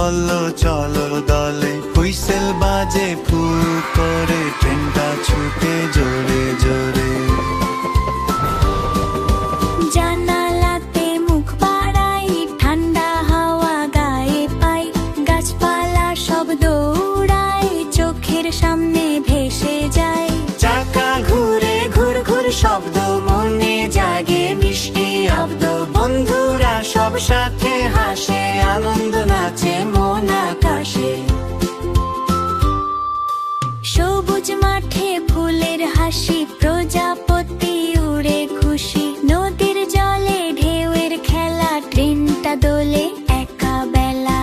বলো চলো দলে, হুইসেল বাজে ফু করে, ট্রেনটা ছুটে জোরে জোরে। জানালাতে মুখ বাড়াই, ঠান্ডা হাওয়া গায়ে পাই, গাছপালা সব দৌড়ায়, চোখের সামনে ভেসে যায়। চাকা ঘুরে ঘুর ঘুর শব্দ, মনে জাগে মিষ্টি আব্দ, বন্ধুরা সব সাথে হাসে, আনন্দ নাচে মন আকাশে। সবুজ মাঠে ফুলের হাসি, প্রজাপতি উড়ে খুশি, নদীর জলে ঢেউয়ের খেলা, ট্রেনটা দোলে একা বেলা।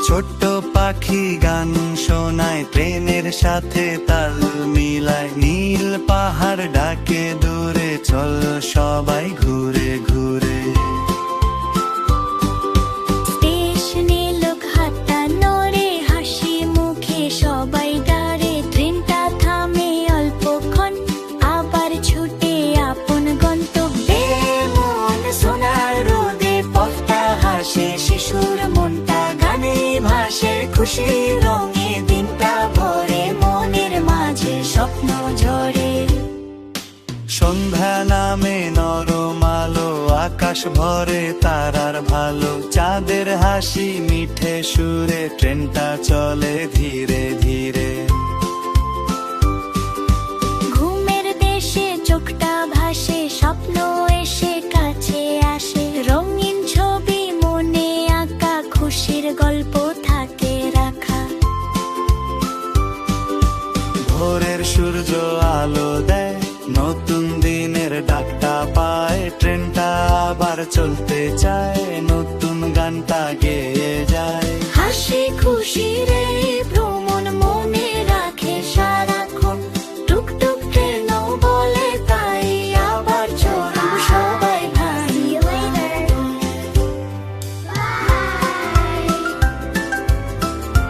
ছোট্ট পাখি গান শোনায়, ট্রেনের সাথে তাল মিলায়, নীল পাহাড় ডাকে দূরে, চল সবাই ঘুরে ঘুরে। স্টেশনে লোক হাঁটা নড়ে, হাসি মুখে সবাই গাড়ে, ট্রেনটা থামে অল্পক্ষণ, আবার ছুটে আপন গন্তব্যে। মন সোনার রোদে পথটা হাসে, শিশুর মনটা গানে ভাসে, খুশি রঙে দিনটা ভরে, মনের মাঝে স্বপ্ন ঝরে। সন্ধ্যা নামে নরম আলো, আকাশ ভরে তারার ভালো, চাঁদের হাসি মিঠে সুরে, ট্রেনটা চলে ধীরে ধীরে। ঘুমের দেশে চোখটা ভাসে, স্বপ্ন এসে কাছে আসে, রঙিন ছবি মনে আঁকা, খুশির গল্প থাকে রাখা। ভোরের সূর্য আলো দেয়, নতুন দিনের ডাকটা পায়, ট্রেনটা আবার চলতে চায়, নতুন গানটা গেয়ে যায়। হাসি খুশি রে